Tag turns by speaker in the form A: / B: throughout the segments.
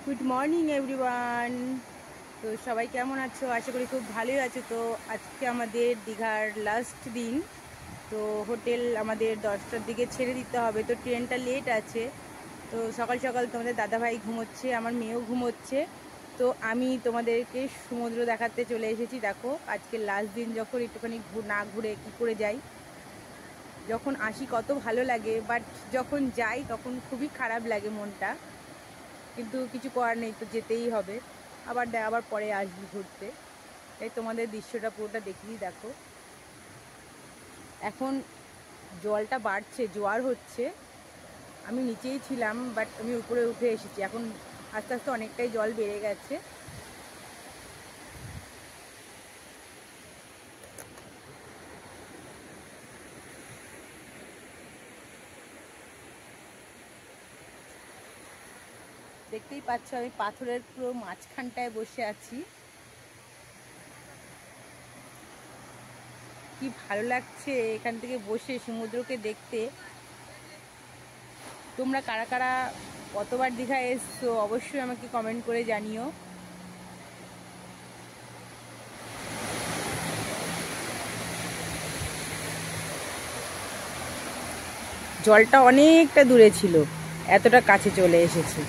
A: Good morning everyone. তো সবাই কেমন আছো? আশা করি খুব ভালোই আছো। তো আজকে আমাদের দীঘার লাস্ট দিন। তো হোটেল আমাদের 10টার দিকে ছেড়ে দিতে হবে, তো ট্রেনটা লেট আছে। তো সকাল সকাল তোমাদের দাদাভাই ঘুমোচ্ছে, আমার মেয়েও ঘুমোচ্ছে। তো আমি তোমাদেরকে সমুদ্র দেখাতে চলে এসেছি। দেখো আজকে লাস্ট দিন, যখন একটুখানি না ঘুরে কী করে যাই। যখন আসি কত ভালো লাগে, বাট যখন যাই তখন খুবই খারাপ লাগে মনটা। কিন্তু কিছু করার নেই, তো যেতেই হবে। আবার পরে আসবি ঘুরতে। তাই তোমাদের দৃশ্যটা পুরোটা দেখিয়ে দেখো। এখন জলটা বাড়ছে, জোয়ার হচ্ছে। আমি নিচেই ছিলাম, বাট আমি উপরে উঠে এসেছি। এখন আস্তে আস্তে অনেকটাই জল বেড়ে গেছে। দেখতেই পাচ্ছ আমি পাথরের পুরো মাঝখানটায় বসে আছি। কি ভালো লাগছে এখান থেকে বসে সমুদ্রকে দেখতে। তোমরা কারা কারা কতবার দীঘায় এসছো অবশ্যই আমাকে কমেন্ট করে জানিও। জলটা অনেকটা দূরে ছিল, এতটা কাছে চলে এসেছে।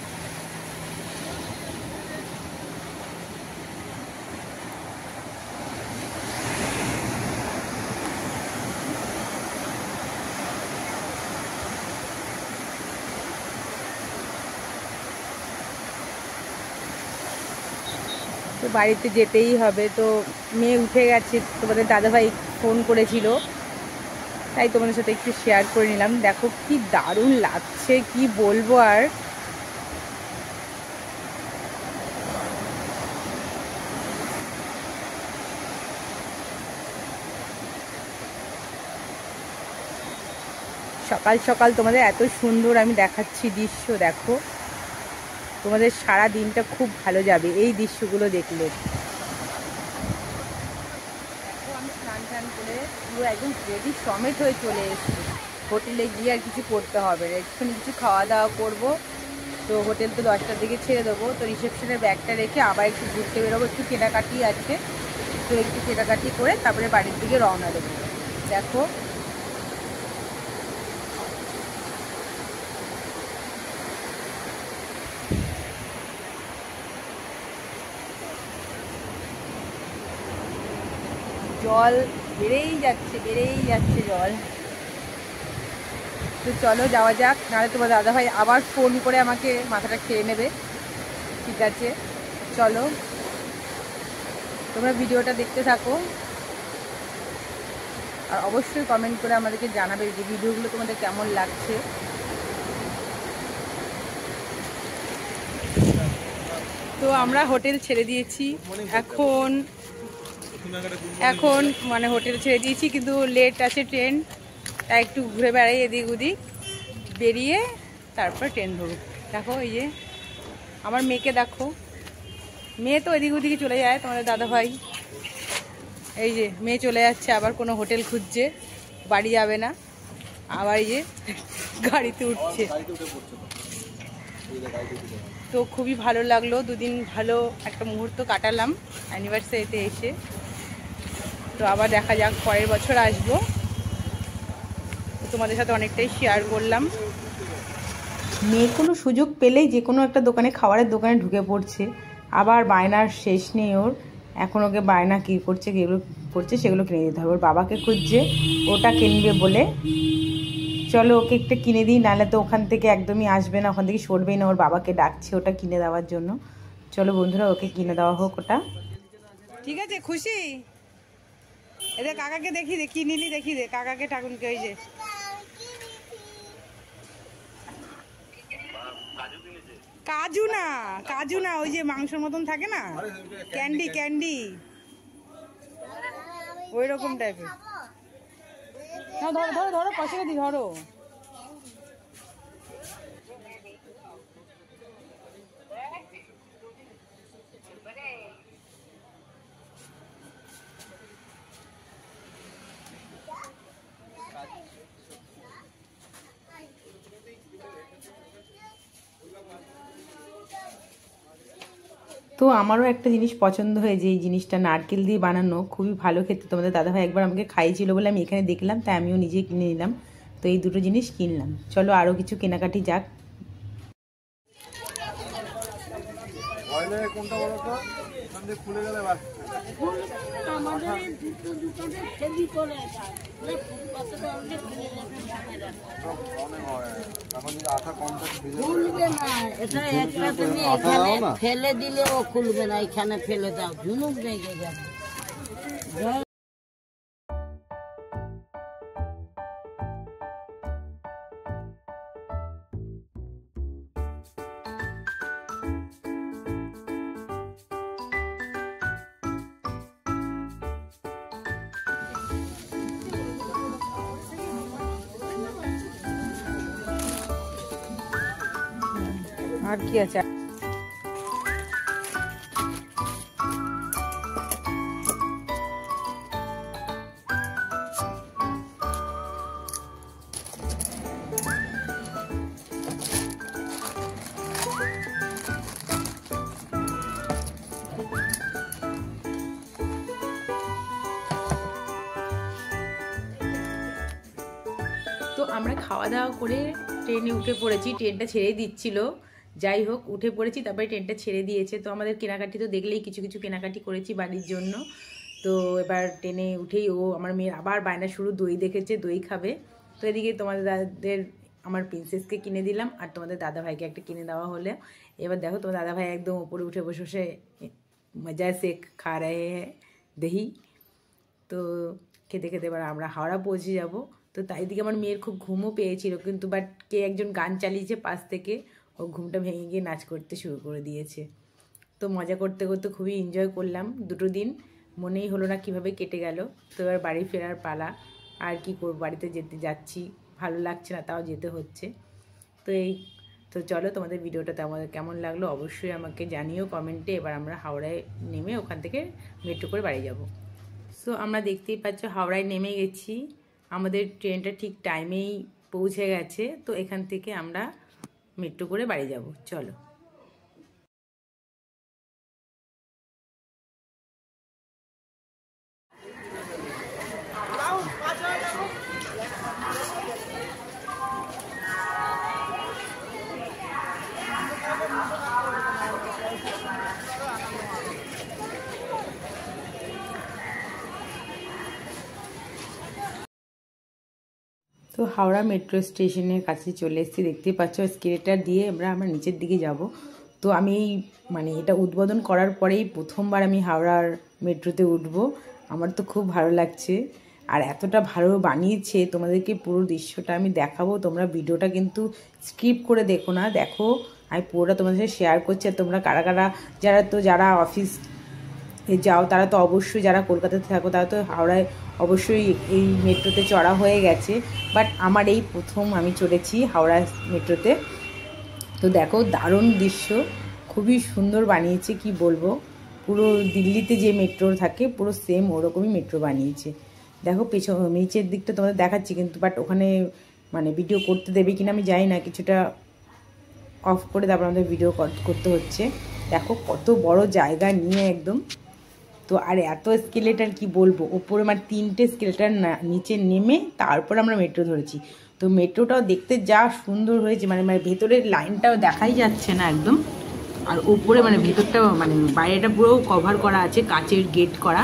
A: তো বাড়িতে যেতেই হবে। তো মেয়ে উঠে গেছে, তোমাদের দাদাভাই ফোন করেছিল, তাই তোমাদের সাথে একটু শেয়ার করে নিলাম। দেখো কি দারুণ লাগছে, কি বলবো আর। সকাল সকাল তোমাদের এত সুন্দর আমি দেখাচ্ছি দৃশ্য, দেখো। তোমাদের সারা দিনটা খুব ভালো যাবে এই দৃশ্যগুলো দেখলে। দেখো আমি স্নান টান করে পুরো একদম রেডি সমেত হয়ে চলে এসেছি। হোটেলে গিয়ে আর কিছু করতে হবে না, একটুখানি কিছু খাওয়া দাওয়া করবো। তো হোটেল তো 10টার দিকে ছেড়ে দেবো। তো রিসেপশনের ব্যাগটা রেখে আবার একটু ঘুরতে বেরোবো, একটু কেনাকাটি আছে। তো একটু কেনাকাটি করে তারপরে বাড়ির দিকে রওনা দেবো। দেখো জল বেড়েই যাচ্ছে জল। তো চলো যাওয়া যাক, নাহলে তোমার দাদাভাই আবার ফোন করে আমাকে মাথাটা খেয়ে নেবে। ঠিক আছে চলো, তোমরা ভিডিওটা দেখতে থাকো। আর অবশ্যই কমেন্ট করে আমাদেরকে জানাবে যে ভিডিওগুলো তোমাদের কেমন লাগছে। তো আমরা হোটেল ছেড়ে দিয়েছি এখন। মানে হোটেল ছেড়ে দিয়েছি, কিন্তু লেট আছে ট্রেন, তাই একটু ঘুরে বেড়াই এদিক ওদিক, বেরিয়ে তারপর ট্রেন ধরুক। দেখো এই যে আমার মেয়েকে দেখো, মেয়ে তো এদিক ওদিকে চলে যায়। তোমাদের দাদাভাই এই যে মেয়ে চলে যাচ্ছে, আবার কোনো হোটেল খুঁজছে, বাড়ি যাবে না। আবার এই যে গাড়িতে উঠছে। তো খুবই ভালো লাগলো, দুদিন ভালো একটা মুহূর্ত কাটালাম অ্যানিভার্সারিতে এসে। তো আবার দেখা যাক, পরের বছর আসবো। তোমাদের সাথে অনেকটাই শেয়ার করলাম। মেয়ে কোনো সুযোগ পেলেই যে কোনো একটা দোকানে, খাবারের দোকানে ঢুকে পড়ছে। আবার বায়নার শেষ নেই ওর। এখন ওকে বায়না কী করছে, যেগুলো করছে সেগুলো কিনে দিতে হবে। ওর বাবাকে খুঁজছে, ওটা কিনবে বলে। চলো ওকে একটা কিনে দিই, নাহলে তো ওখান থেকে একদমই আসবে না, ওখান থেকে সরবেই না। ওর বাবাকে ডাকছে ওটা কিনে দেওয়ার জন্য। চলো বন্ধুরা, ওকে কিনে দেওয়া হোক ওটা। ঠিক আছে, খুশি? এদের কাকাকে দেখি দে, কি নিলি দেখি দে, কাকাকে ঠাকুরকে। ওই যে কাজু না, ওই যে মাংসের মতন থাকে না, ক্যান্ডি ওই রকম টাইপের। না ধরো ধরো ধরো, কষে দি ধরো। তো আমারও একটা জিনিস পছন্দ হয়েছে, এই জিনিসটা নারকেল দিয়ে বানানো, খুবই ভালো খেতে। তোমাদের দাদাভাই একবার আমাকে খাইয়েছিল বলে আমি এখানে দেখলাম, তাই আমিও নিজে কিনে নিলাম। তো এই দুটো জিনিস কিনলাম। চলো আরও কিছু কেনাকাটি যাক।
B: ফেলে দিলেও খুলবে না, এখানে ফেলে দাও, ঝুনুক লেগে যাবে।
A: আর কি আছে? তো আমরা খাওয়া দাওয়া করে ট্রেনে উঠে পড়েছি। ট্রেনটা ছেড়ে দিচ্ছিল, যাই হোক উঠে পড়েছি, তারপরে ট্রেনটা ছেড়ে দিয়েছে। তো আমাদের কেনাকাটি তো দেখলেই, কিছু কিছু কেনাকাটি করেছি বাড়ির জন্য। তো এবার ট্রেনে উঠেই আমার মেয়ের আবার বায়না শুরু, দই দেখেছে, দই খাবে। তো এদিকে তোমাদের আমার প্রিন্সেসকে কিনে দিলাম, আর তোমাদের দাদাভাইকে একটা কিনে দেওয়া হলে। এবার দেখো তোমার দাদাভাই একদম উপরে উঠে বসে বসে মজা সে খা রে দহি। তো খেতে খেতে এবার আমরা হাওড়া পৌঁছে যাব। তো তাই দিকে আমার মেয়ের খুব ঘুমও পেয়েছিল, কিন্তু বাট কে একজন গান চালিয়েছে পাশ থেকে, ও ঘুমটা ভেঙে গিয়ে নাচ করতে শুরু করে দিয়েছে। তো মজা করতে করতে খুবই এনজয় করলাম দুটো দিন, মনেই হলো না কিভাবে কেটে গেল। তো এবার বাড়ি ফেরার পালা, আর কি করব, বাড়িতে যাচ্ছি, ভালো লাগছে না, তাও যেতে হচ্ছে। তো চলো, তোমাদের ভিডিওটা তোমাদের কেমন লাগলো অবশ্যই আমাকে জানিও কমেন্টে। এবার আমরা হাওড়ায় নেমে ওখান থেকে মেট্রো করে বাড়ি যাব। সো আমরা দেখতেই পাচ্ছ হাওড়ায় নেমে গেছি, আমাদের ট্রেনটা ঠিক টাইমেই পৌঁছে গেছে। তো এখান থেকে আমরা মেট্রো করে বাড়ি যাব, চলো। তো হাওড়া মেট্রো স্টেশনের কাছে চলে এসেছি, দেখতেই পাচ্ছ। এসকেলেটর দিয়ে আমরা নিচের দিকে যাব। তো আমি এটা উদ্বোধন করার পরেই প্রথমবার আমি হাওড়ার মেট্রোতে উঠবো। আমার তো খুব ভালো লাগছে, আর এতটা ভালো বানিয়েছে, তোমাদেরকে পুরো দৃশ্যটা আমি দেখাবো। তোমরা ভিডিওটা কিন্তু স্কিপ করে দেখো না, দেখো আমি পুরোটা তোমাদের সাথে শেয়ার করছি। আর তোমরা কারা কারা যারা অফিস যাও, তারা তো অবশ্যই, যারা কলকাতাতে থাকো তারা তো হাওড়ায় অবশ্যই এই মেট্রোতে চড়া হয়ে গেছে, বাট আমার এই প্রথম আমি চড়েছি হাওড়া মেট্রোতে। তো দেখো দারুণ দৃশ্য, খুবই সুন্দর বানিয়েছে, কি বলবো। পুরো দিল্লিতে যে মেট্রো থাকে পুরো সেম ওরকমই মেট্রো বানিয়েছে। দেখো নিচের দিকটা তোমাদের দেখাচ্ছি, কিন্তু বাট ওখানে ভিডিও করতে দেবে কিনা আমি জানি না, কিছুটা অফ করে তারপর আমাদের ভিডিও করতে হচ্ছে। দেখো কত বড় জায়গা নিয়ে একদম। তো আর এত এসকেলেটার কি বলবো, ওপরে 3টে এসকেলেটার নিচে নেমে তারপর আমরা মেট্রো ধরেছি। তো মেট্রোটাও দেখতে যা সুন্দর হয়েছে, ভেতরের লাইনটাও দেখাই যাচ্ছে না একদম। আর উপরে ভেতরটা বাইরেটা পুরো কভার করা আছে, কাচের গেট করা।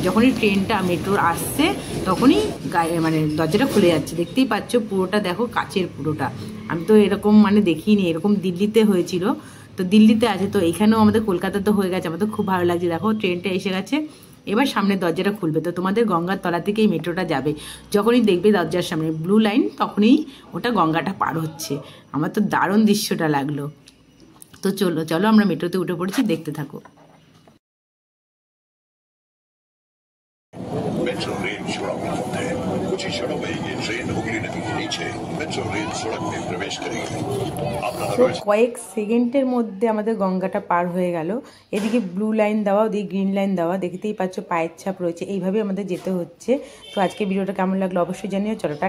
A: যখনই ট্রেনটা মেট্রোর আসছে তখনই গায়ে দরজাটা খুলে যাচ্ছে, দেখতেই পাচ্ছ। পুরোটা দেখো কাচের, পুরোটা। আমি তো এরকম দেখিনি, এরকম দিল্লিতে হয়েছিল, তো দিল্লিতে আছে, তো এখানেও আমাদের কলকাতাতে হয়ে গেছে। আমার তো খুব ভালো লাগছে, দেখো ট্রেনটা এসে গেছে, এবার সামনের দরজাটা খুলবে। তো তোমাদের গঙ্গার তলা থেকে এই মেট্রোটা যাবে, যখনই দেখবে দরজার সামনে ব্লু লাইন, তখনই ওটা গঙ্গাটা পার হচ্ছে। আমার তো দারুণ দৃশ্যটা লাগলো। তো চলো আমরা মেট্রোতে উঠে পড়েছি, দেখতে থাকো। मेट्रो रेल सड़क है, कुछ ही क्षणों में ये ट्रेन हुगली नदी के नीचे मेट्रो रेल सड़क में प्रवेश करेगी। तो কয়েক সেকেন্ডের মধ্যে আমাদের গঙ্গাটা পার হয়ে গেল। এদিকে ব্লু লাইন দেওয়া, ওদিকে গ্রিন লাইন দেওয়া, দেখতেই পাচ্ছ পায়ের ছাপ রয়েছে, এইভাবে আমাদের যেতে হচ্ছে। তো আজকে ভিডিওটা কেমন লাগলো অবশ্যই জানিও। চলো টাটা।